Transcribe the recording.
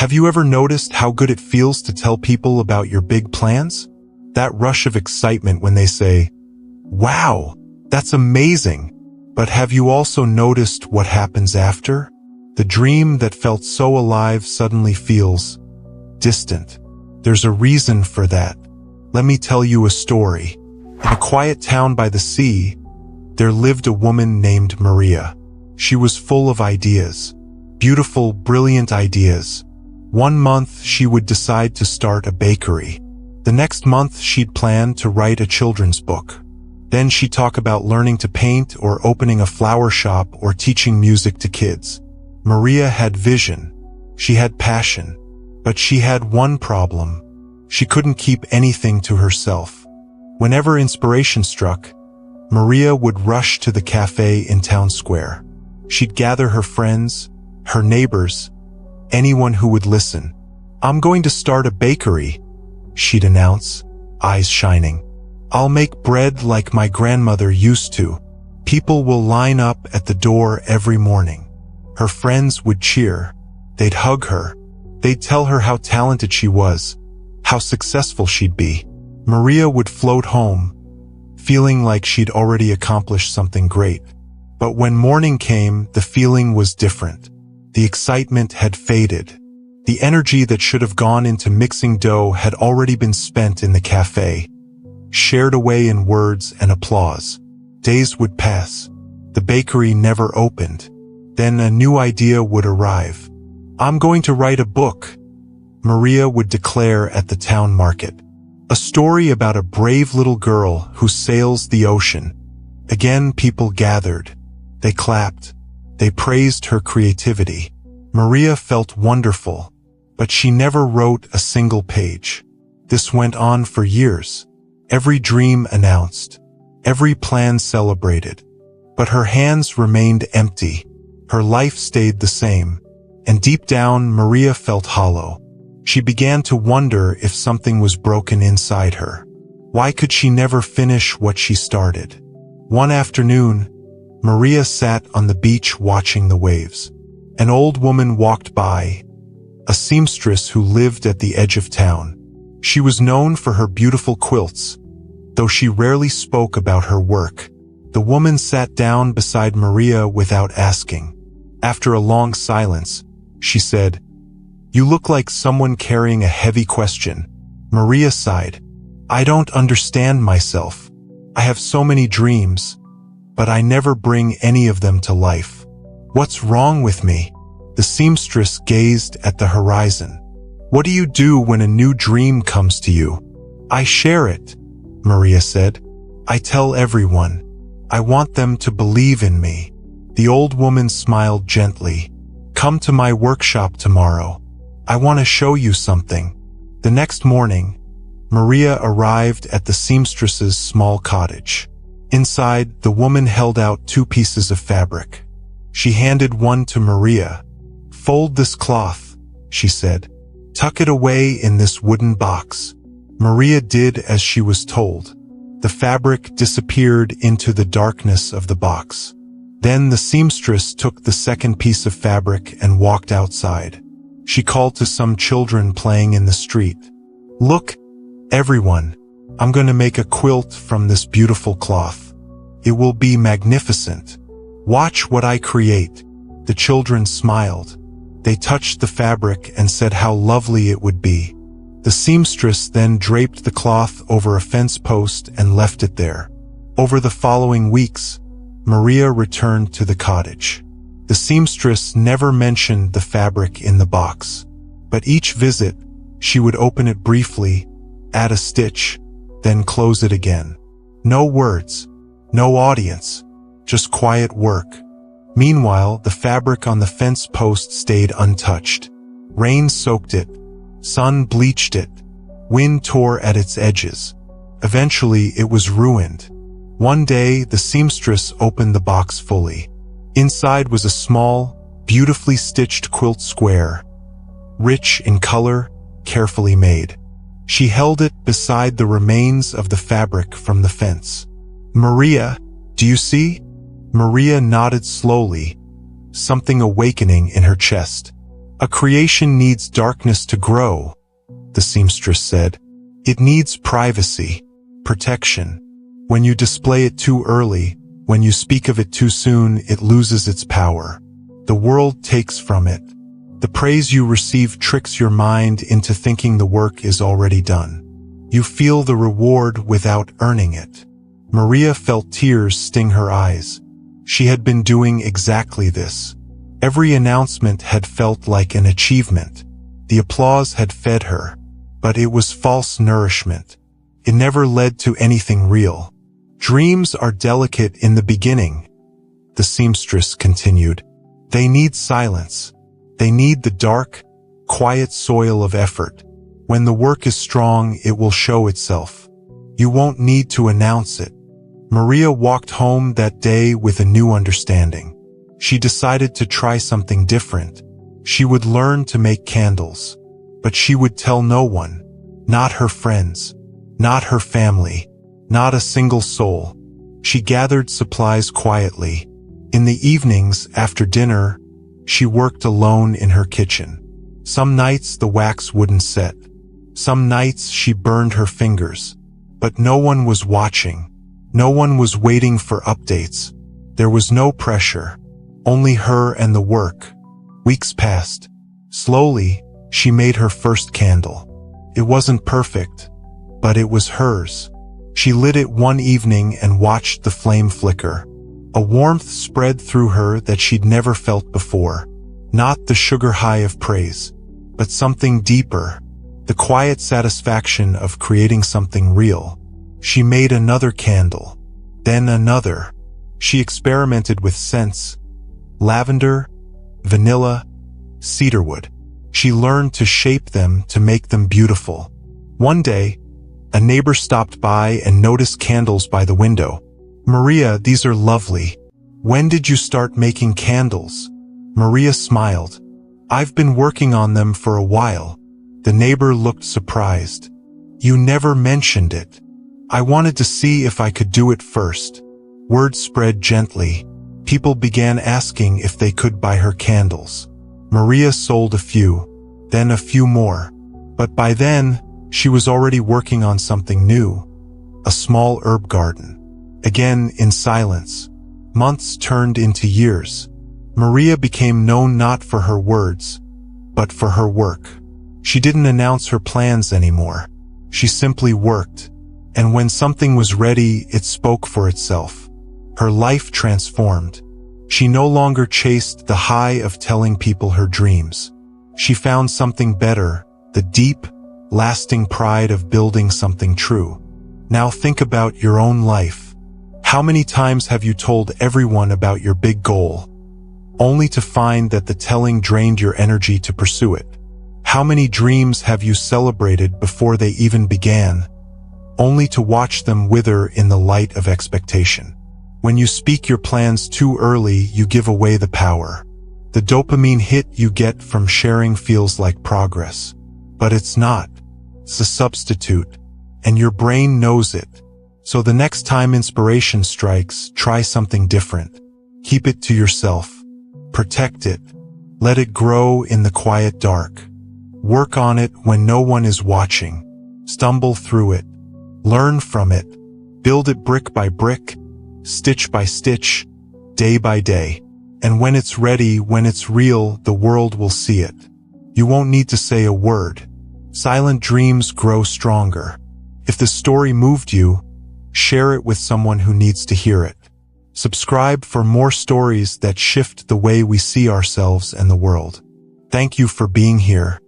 Have you ever noticed how good it feels to tell people about your big plans? That rush of excitement when they say, "Wow, that's amazing." But have you also noticed what happens after? The dream that felt so alive suddenly feels distant. There's a reason for that. Let me tell you a story. In a quiet town by the sea, there lived a woman named Maria. She was full of ideas. Beautiful, brilliant ideas. One month, she would decide to start a bakery. The next month, she'd plan to write a children's book. Then she'd talk about learning to paint or opening a flower shop or teaching music to kids. Maria had vision. She had passion. But she had one problem. She couldn't keep anything to herself. Whenever inspiration struck, Maria would rush to the cafe in town square. She'd gather her friends, her neighbors, anyone who would listen. "I'm going to start a bakery," she'd announce, eyes shining. "I'll make bread like my grandmother used to. People will line up at the door every morning." Her friends would cheer. They'd hug her. They'd tell her how talented she was, how successful she'd be. Maria would float home, feeling like she'd already accomplished something great. But when morning came, the feeling was different. The excitement had faded. The energy that should have gone into mixing dough had already been spent in the cafe, shared away in words and applause. Days would pass. The bakery never opened. Then a new idea would arrive. "I'm going to write a book," Maria would declare at the town market. A story about a brave little girl who sails the ocean. Again, people gathered. They clapped. They praised her creativity. Maria felt wonderful, but she never wrote a single page. This went on for years. Every dream announced. Every plan celebrated. But her hands remained empty. Her life stayed the same. And deep down, Maria felt hollow. She began to wonder if something was broken inside her. Why could she never finish what she started? One afternoon, Maria sat on the beach watching the waves. An old woman walked by, a seamstress who lived at the edge of town. She was known for her beautiful quilts, though she rarely spoke about her work. The woman sat down beside Maria without asking. After a long silence, she said, "You look like someone carrying a heavy question." Maria sighed. "I don't understand myself. I have so many dreams, but I never bring any of them to life. What's wrong with me?" The seamstress gazed at the horizon. "What do you do when a new dream comes to you?" "I share it," Maria said. "I tell everyone. I want them to believe in me." The old woman smiled gently. "Come to my workshop tomorrow. I want to show you something." The next morning, Maria arrived at the seamstress's small cottage. Inside, the woman held out 2 pieces of fabric. She handed one to Maria. "Fold this cloth," she said. "Tuck it away in this wooden box." Maria did as she was told. The fabric disappeared into the darkness of the box. Then the seamstress took the second piece of fabric and walked outside. She called to some children playing in the street. "Look, everyone, I'm going to make a quilt from this beautiful cloth. It will be magnificent. Watch what I create." The children smiled. They touched the fabric and said how lovely it would be. The seamstress then draped the cloth over a fence post and left it there. Over the following weeks, Maria returned to the cottage. The seamstress never mentioned the fabric in the box. But each visit, she would open it briefly, add a stitch, then close it again. No words, no audience, just quiet work. Meanwhile, the fabric on the fence post stayed untouched. Rain soaked it. Sun bleached it. Wind tore at its edges. Eventually, it was ruined. One day, the seamstress opened the box fully. Inside was a small, beautifully stitched quilt square, rich in color, carefully made. She held it beside the remains of the fabric from the fence. "Maria, do you see?" Maria nodded slowly, something awakening in her chest. A creation needs darkness to grow, the seamstress said. It needs privacy, protection. When you display it too early, when you speak of it too soon, it loses its power. The world takes from it. The praise you receive tricks your mind into thinking the work is already done. You feel the reward without earning it. Maria felt tears sting her eyes. She had been doing exactly this. Every announcement had felt like an achievement. The applause had fed her, but it was false nourishment. It never led to anything real. Dreams are delicate in the beginning, the seamstress continued. They need silence. They need the dark, quiet soil of effort. When the work is strong, it will show itself. You won't need to announce it. Maria walked home that day with a new understanding. She decided to try something different. She would learn to make candles, but she would tell no one, not her friends, not her family, not a single soul. She gathered supplies quietly. In the evenings, after dinner, she worked alone in her kitchen. Some nights the wax wouldn't set. Some nights she burned her fingers. But no one was watching. No one was waiting for updates. There was no pressure. Only her and the work. Weeks passed. Slowly, she made her first candle. It wasn't perfect, but it was hers. She lit it one evening and watched the flame flicker. A warmth spread through her that she'd never felt before. Not the sugar high of praise, but something deeper. The quiet satisfaction of creating something real. She made another candle, then another. She experimented with scents: lavender, vanilla, cedarwood. She learned to shape them to make them beautiful. One day, a neighbor stopped by and noticed candles by the window. "Maria, these are lovely. When did you start making candles?" Maria smiled. "I've been working on them for a while." The neighbor looked surprised. "You never mentioned it. I wanted to see if I could do it first." Word spread gently. People began asking if they could buy her candles. Maria sold a few, then a few more. But by then, she was already working on something new. A small herb garden. Again, in silence. Months turned into years. Maria became known not for her words, but for her work. She didn't announce her plans anymore. She simply worked. And when something was ready, it spoke for itself. Her life transformed. She no longer chased the high of telling people her dreams. She found something better, the deep, lasting pride of building something true. Now think about your own life. How many times have you told everyone about your big goal, only to find that the telling drained your energy to pursue it? How many dreams have you celebrated before they even began, only to watch them wither in the light of expectation? When you speak your plans too early, you give away the power. The dopamine hit you get from sharing feels like progress. But it's not. It's a substitute, and your brain knows it. So the next time inspiration strikes, try something different. Keep it to yourself. Protect it. Let it grow in the quiet dark. Work on it when no one is watching. Stumble through it. Learn from it. Build it brick by brick, stitch by stitch, day by day. And when it's ready, when it's real, the world will see it. You won't need to say a word. Silent dreams grow stronger. If the story moved you, share it with someone who needs to hear it. Subscribe for more stories that shift the way we see ourselves and the world. Thank you for being here.